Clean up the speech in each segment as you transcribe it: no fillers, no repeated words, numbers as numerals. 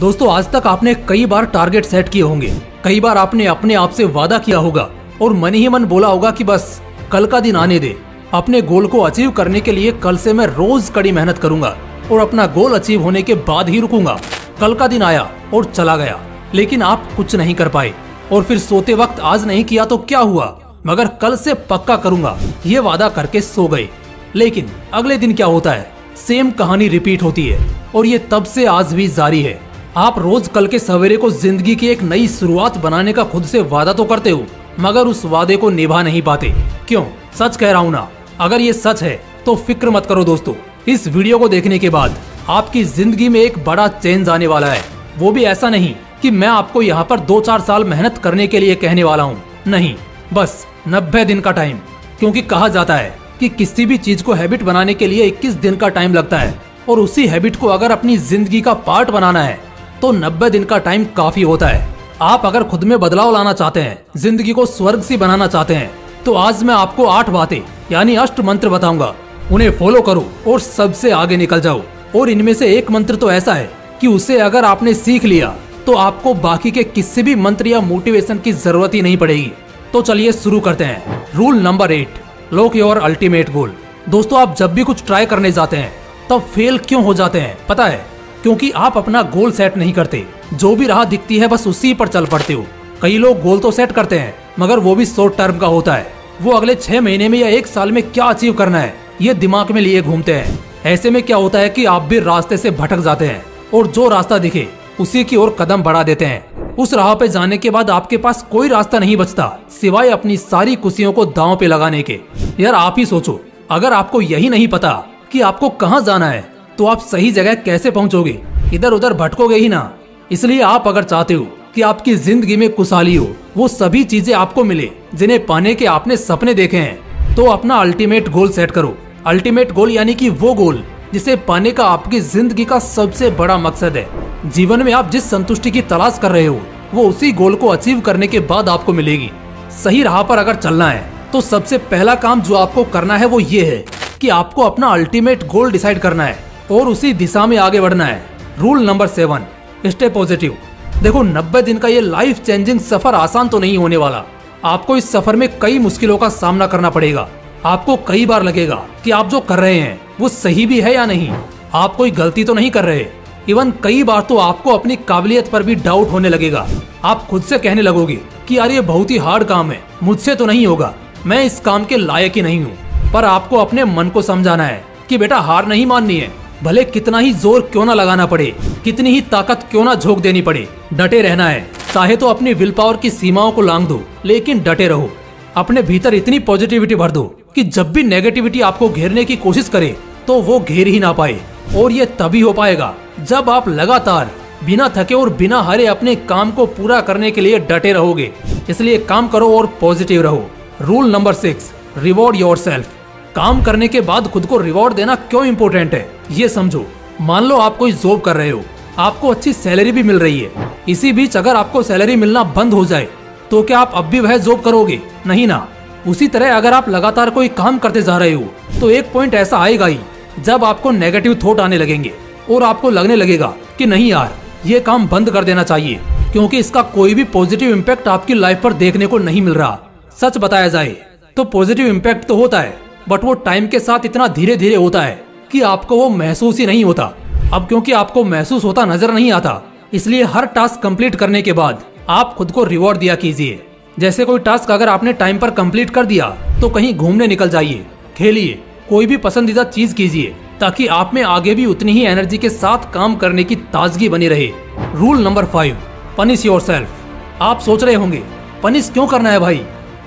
दोस्तों आज तक आपने कई बार टारगेट सेट किए होंगे, कई बार आपने अपने आप से वादा किया होगा और मन ही मन बोला होगा कि बस कल का दिन आने दे, अपने गोल को अचीव करने के लिए कल से मैं रोज कड़ी मेहनत करूंगा और अपना गोल अचीव होने के बाद ही रुकूंगा। कल का दिन आया और चला गया, लेकिन आप कुछ नहीं कर पाए और फिर सोते वक्त आज नहीं किया तो क्या हुआ, मगर कल से पक्का करूंगा ये वादा करके सो गए। लेकिन अगले दिन क्या होता है, सेम कहानी रिपीट होती है और ये तब से आज भी जारी है। आप रोज कल के सवेरे को जिंदगी की एक नई शुरुआत बनाने का खुद से वादा तो करते हो, मगर उस वादे को निभा नहीं पाते। क्यों? सच कह रहा हूँ ना। अगर ये सच है तो फिक्र मत करो दोस्तों, इस वीडियो को देखने के बाद आपकी जिंदगी में एक बड़ा चेंज आने वाला है। वो भी ऐसा नहीं कि मैं आपको यहाँ पर 2-4 साल मेहनत करने के लिए कहने वाला हूँ, नहीं, बस 90 दिन का टाइम। क्योंकि कहा जाता है कि किसी भी चीज को हैबिट बनाने के लिए 21 दिन का टाइम लगता है और उसी हैबिट को अगर अपनी जिंदगी का पार्ट बनाना है तो 90 दिन का टाइम काफी होता है। आप अगर खुद में बदलाव लाना चाहते हैं, जिंदगी को स्वर्ग सी बनाना चाहते हैं, तो आज मैं आपको 8 बातें यानी अष्ट मंत्र बताऊंगा। उन्हें फॉलो करो और सबसे आगे निकल जाओ। और इनमें से एक मंत्र तो ऐसा है कि उसे अगर आपने सीख लिया तो आपको बाकी के किसी भी मंत्र या मोटिवेशन की जरूरत ही नहीं पड़ेगी। तो चलिए शुरू करते हैं। Rule number 8, lock your ultimate goal. दोस्तों आप जब भी कुछ ट्राई करने जाते हैं तब फेल क्यों हो जाते हैं पता है? क्योंकि आप अपना गोल सेट नहीं करते। जो भी राह दिखती है बस उसी पर चल पड़ते हो। कई लोग गोल तो सेट करते हैं मगर वो भी शॉर्ट टर्म का होता है। वो अगले 6 महीने में या 1 साल में क्या अचीव करना है ये दिमाग में लिए घूमते हैं। ऐसे में क्या होता है कि आप भी रास्ते से भटक जाते हैं और जो रास्ता दिखे उसी की ओर कदम बढ़ा देते हैं। उस राह पे जाने के बाद आपके पास कोई रास्ता नहीं बचता सिवाय अपनी सारी खुशियों को दांव पे लगाने के। यार आप ही सोचो, अगर आपको यही नहीं पता कि आपको कहाँ जाना है तो आप सही जगह कैसे पहुँचोगे? इधर उधर भटकोगे ही ना। इसलिए आप अगर चाहते हो कि आपकी जिंदगी में खुशहाली हो, वो सभी चीजें आपको मिले जिन्हें पाने के आपने सपने देखे हैं, तो अपना अल्टीमेट गोल सेट करो। अल्टीमेट गोल यानी कि वो गोल जिसे पाने का आपकी जिंदगी का सबसे बड़ा मकसद है। जीवन में आप जिस संतुष्टि की तलाश कर रहे हो वो उसी गोल को अचीव करने के बाद आपको मिलेगी। सही राह पर अगर चलना है तो सबसे पहला काम जो आपको करना है वो ये है कि आपको अपना अल्टीमेट गोल डिसाइड करना है और उसी दिशा में आगे बढ़ना है। Rule number 7, stay positive. देखो 90 दिन का ये लाइफ चेंजिंग सफर आसान तो नहीं होने वाला। आपको इस सफर में कई मुश्किलों का सामना करना पड़ेगा। आपको कई बार लगेगा कि आप जो कर रहे हैं वो सही भी है या नहीं, आप कोई गलती तो नहीं कर रहे। इवन कई बार तो आपको अपनी काबिलियत पर भी डाउट होने लगेगा। आप खुद से कहने लगोगे कि यार ये बहुत ही हार्ड काम है, मुझसे तो नहीं होगा, मैं इस काम के लायक ही नहीं हूँ। पर आपको अपने मन को समझाना है कि बेटा हार नहीं माननी है, भले कितना ही जोर क्यों ना लगाना पड़े, कितनी ही ताकत क्यों ना झोंक देनी पड़े, डटे रहना है। चाहे तो अपनी विल पावर की सीमाओं को लांघ दो, लेकिन डटे रहो। अपने भीतर इतनी पॉजिटिविटी भर दो कि जब भी नेगेटिविटी आपको घेरने की कोशिश करे तो वो घेर ही ना पाए। और ये तभी हो पाएगा जब आप लगातार बिना थके और बिना हारे अपने काम को पूरा करने के लिए डटे रहोगे। इसलिए काम करो और पॉजिटिव रहो। Rule number 6, reward yourself. काम करने के बाद खुद को रिवॉर्ड देना क्यों इम्पोर्टेंट है ये समझो। मान लो आप कोई जॉब कर रहे हो, आपको अच्छी सैलरी भी मिल रही है। इसी बीच अगर आपको सैलरी मिलना बंद हो जाए तो क्या आप अब भी वह जॉब करोगे? नहीं ना। उसी तरह अगर आप लगातार कोई काम करते जा रहे हो तो एक पॉइंट ऐसा आएगा ही जब आपको नेगेटिव थॉट आने लगेंगे और आपको लगने लगेगा कि नहीं यार ये काम बंद कर देना चाहिए, क्योंकि इसका कोई भी पॉजिटिव इम्पैक्ट आपकी लाइफ पर देखने को नहीं मिल रहा। सच बताया जाए तो पॉजिटिव इम्पैक्ट तो होता है, बट वो टाइम के साथ इतना धीरे धीरे होता है कि आपको वो महसूस ही नहीं होता। अब क्योंकि आपको महसूस होता नजर नहीं आता, इसलिए हर टास्क कंप्लीट करने के बाद आप खुद को रिवॉर्ड दिया कीजिए। जैसे कोई टास्क अगर आपने टाइम पर कंप्लीट कर दिया तो कहीं घूमने निकल जाइए, खेलिए, कोई भी पसंदीदा चीज कीजिए, ताकि आप में आगे भी उतनी ही एनर्जी के साथ काम करने की ताजगी बनी रहे। Rule number 5, punish yourself. आप सोच रहे होंगे पनिश क्यों करना है भाई,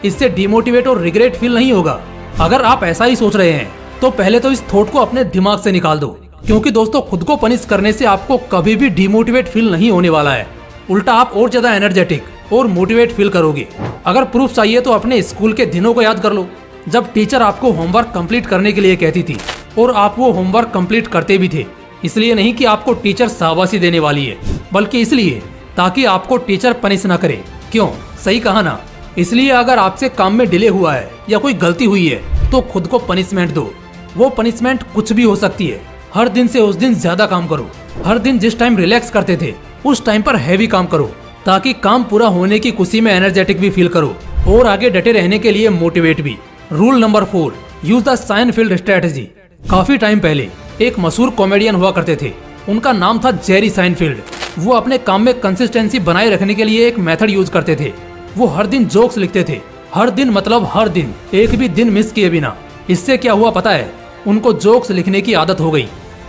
इससे डिमोटिवेट और रिग्रेट फील नहीं होगा? अगर आप ऐसा ही सोच रहे हैं तो पहले तो इस थॉट को अपने दिमाग से निकाल दो, क्योंकि दोस्तों खुद को पनिश करने से आपको कभी भी डिमोटिवेट फील नहीं होने वाला है। उल्टा आप और ज्यादा एनर्जेटिक और मोटिवेट फील करोगे। अगर प्रूफ चाहिए तो अपने स्कूल के दिनों को याद कर लो, जब टीचर आपको होमवर्क कंप्लीट करने के लिए कहती थी और आप वो होमवर्क कंप्लीट करते भी थे। इसलिए नहीं कि आपको टीचर शाबाशी देने वाली है, बल्कि इसलिए ताकि आपको टीचर पनिश ना करे। क्यों? सही कहा ना। इसलिए अगर आपसे काम में डिले हुआ है या कोई गलती हुई है तो खुद को पनिशमेंट दो। वो पनिशमेंट कुछ भी हो सकती है। हर दिन से उस दिन ज्यादा काम करो, हर दिन जिस टाइम रिलैक्स करते थे उस टाइम पर हैवी काम करो, ताकि काम पूरा होने की खुशी में एनर्जेटिक भी फील करो और आगे डटे रहने के लिए मोटिवेट भी। Rule number 4, use the Seinfeld strategy. काफी टाइम पहले एक मशहूर कॉमेडियन हुआ करते थे, उनका नाम था जेरी साइनफील्ड। वो अपने काम में कंसिस्टेंसी बनाए रखने के लिए एक मेथड यूज करते थे। वो हर दिन जोक्स लिखते थे, हर दिन मतलब हर दिन, एक भी दिन मिस किए बिना। इससे क्या हुआ पता है, उनको जोक्स लिखने की आदत हो गई।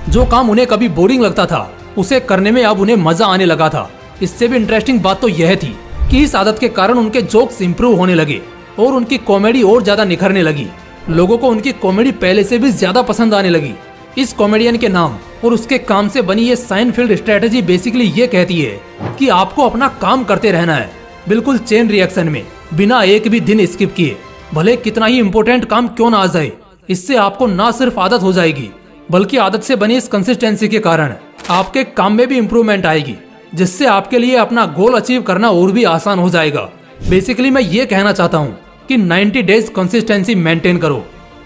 जो काम उन्हें कभी बोरिंग लगता था उसे करने में अब उन्हें मजा आने लगा था। इससे भी इंटरेस्टिंग बात तो यह थी कि इस आदत के कारण उनके जोक्स इंप्रूव होने लगे और उनकी कॉमेडी और ज्यादा निखरने लगी। लोगों को उनकी कॉमेडी पहले से भी ज्यादा पसंद आने लगी। इस कॉमेडियन के नाम और उसके काम से बनी ये साइनफील्ड स्ट्रेटजी बेसिकली ये कहती है कि आपको अपना काम करते रहना है, बिल्कुल चेन रिएक्शन में, बिना एक भी दिन स्किप किए, भले कितना ही इम्पोर्टेंट काम क्यों ना आ जाए। इससे आपको ना सिर्फ आदत हो जाएगी, बल्कि आदत से बनी इस कंसिस्टेंसी के कारण आपके काम में भी इम्प्रूवमेंट आएगी, जिससे आपके लिए अपना गोल अचीव करना और भी आसान हो जाएगा। बेसिकली मैं ये कहना चाहता हूँ कि 90 डेज कंसिस्टेंसी मेंटेन करो।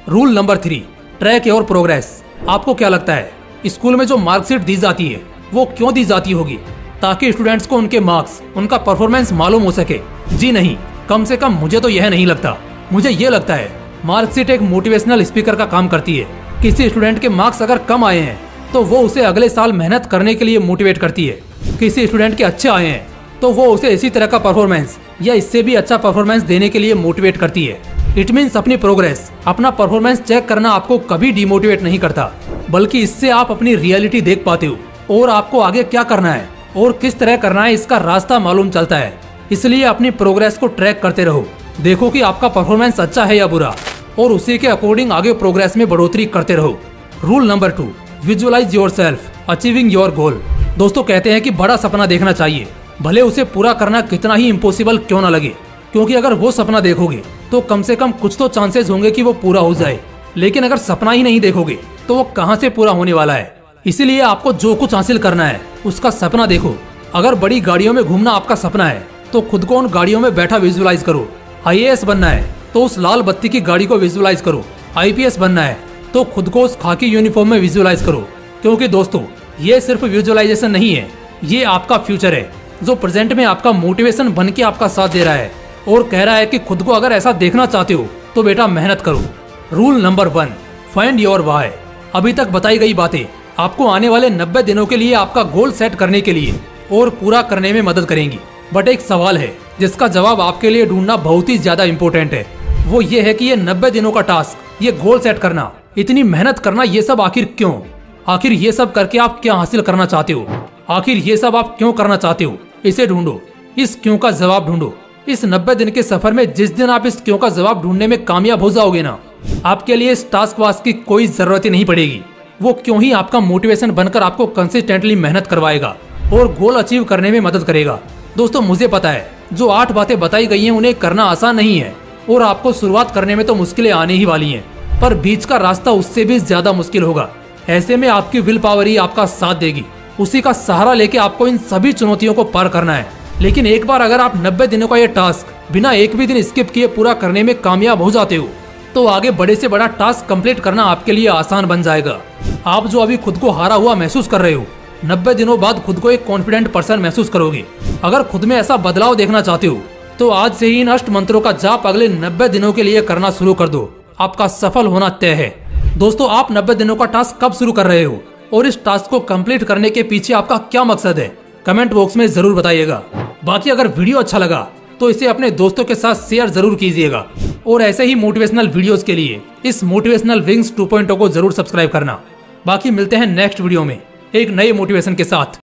Rule number 3, track your progress. आपको क्या लगता है स्कूल में जो मार्कशीट दी जाती है वो क्यों दी जाती होगी? ताकि स्टूडेंट्स को उनके मार्क्स, उनका परफॉर्मेंस मालूम हो सके? जी नहीं, कम से कम मुझे तो यह नहीं लगता। मुझे ये लगता है मार्कशीट एक मोटिवेशनल स्पीकर का काम करती है। किसी स्टूडेंट के मार्क्स अगर कम आए हैं तो वो उसे अगले साल मेहनत करने के लिए मोटिवेट करती है। किसी स्टूडेंट के अच्छे आए हैं तो वो उसे इसी तरह का परफॉर्मेंस या इससे भी अच्छा परफॉर्मेंस देने के लिए मोटिवेट करती है। इट मीन्स अपनी प्रोग्रेस, अपना परफॉर्मेंस चेक करना आपको कभी डिमोटिवेट नहीं करता, बल्कि इससे आप अपनी रियलिटी देख पाते हो और आपको आगे क्या करना है और किस तरह करना है इसका रास्ता मालूम चलता है। इसलिए अपनी प्रोग्रेस को ट्रैक करते रहो, देखो कि आपका परफॉर्मेंस अच्छा है या बुरा, और उसी के अकॉर्डिंग आगे प्रोग्रेस में बढ़ोतरी करते रहो। Rule number 2, visualise yourself achieving your goal. दोस्तों कहते हैं कि बड़ा सपना देखना चाहिए, भले उसे पूरा करना कितना ही इम्पॉसिबल क्यों ना लगे, क्योंकि अगर वो सपना देखोगे तो कम से कम कुछ तो चांसेस होंगे कि वो पूरा हो जाए। लेकिन अगर सपना ही नहीं देखोगे तो वो कहां से पूरा होने वाला है। इसीलिए आपको जो कुछ हासिल करना है उसका सपना देखो। अगर बड़ी गाड़ियों में घूमना आपका सपना है तो खुद को उन गाड़ियों में बैठा विजुअलाइज करो। IAS बनना है तो उस लाल बत्ती की गाड़ी को विजुअलाइज करो। IPS बनना है तो खुद को उस खाकी यूनिफॉर्म में विजुअलाइज करो। क्योंकि दोस्तों ये सिर्फ विजुअलाइजेशन नहीं है, ये आपका फ्यूचर है जो प्रेजेंट में आपका मोटिवेशन बन के आपका साथ दे रहा है और कह रहा है कि खुद को अगर ऐसा देखना चाहते हो तो बेटा मेहनत करो। Rule number 1, find your why. अभी तक बताई गई बातें आपको आने वाले 90 दिनों के लिए आपका गोल सेट करने के लिए और पूरा करने में मदद करेंगी। बट एक सवाल है जिसका जवाब आपके लिए ढूंढना बहुत ही ज्यादा इम्पोर्टेंट है। वो ये है कि ये 90 दिनों का टास्क, ये गोल सेट करना, इतनी मेहनत करना, ये सब आखिर क्यों? आखिर ये सब करके आप क्या हासिल करना चाहते हो? आखिर ये सब आप क्यों करना चाहते हो? इसे ढूंढो, इस क्यों का जवाब ढूंढो। इस 90 दिन के सफर में जिस दिन आप इस क्यों का जवाब ढूंढने में कामयाब हो जाओगे ना, आपके लिए इस टास्क वास्क की कोई जरूरत ही नहीं पड़ेगी। वो क्यों ही आपका मोटिवेशन बनकर आपको कंसिस्टेंटली मेहनत करवाएगा और गोल अचीव करने में मदद करेगा। दोस्तों मुझे पता है जो 8 बातें बताई गई हैं उन्हें करना आसान नहीं है और आपको शुरुआत करने में तो मुश्किलें आने ही वाली हैं, पर बीच का रास्ता उससे भी ज्यादा मुश्किल होगा। ऐसे में आपकी विल पावर ही आपका साथ देगी, उसी का सहारा लेके आपको इन सभी चुनौतियों को पार करना है। लेकिन एक बार अगर आप 90 दिनों का ये टास्क बिना एक भी दिन स्किप किए पूरा करने में कामयाब हो जाते हो तो आगे बड़े से बड़ा टास्क कंप्लीट करना आपके लिए आसान बन जाएगा। आप जो अभी खुद को हारा हुआ महसूस कर रहे हो, 90 दिनों बाद खुद को एक कॉन्फिडेंट पर्सन महसूस करोगे। अगर खुद में ऐसा बदलाव देखना चाहते हो तो आज से ही इन अष्ट मंत्रों का जाप अगले 90 दिनों के लिए करना शुरू कर दो। आपका सफल होना तय है। दोस्तों आप 90 दिनों का टास्क कब शुरू कर रहे हो और इस टास्क को कंप्लीट करने के पीछे आपका क्या मकसद है? कमेंट बॉक्स में जरूर बताइएगा। बाकी अगर वीडियो अच्छा लगा तो इसे अपने दोस्तों के साथ शेयर जरूर कीजिएगा और ऐसे ही मोटिवेशनल वीडियोस के लिए इस मोटिवेशनल विंग्स 2.0 को जरूर सब्सक्राइब करना। बाकी मिलते हैं नेक्स्ट वीडियो में एक नए मोटिवेशन के साथ।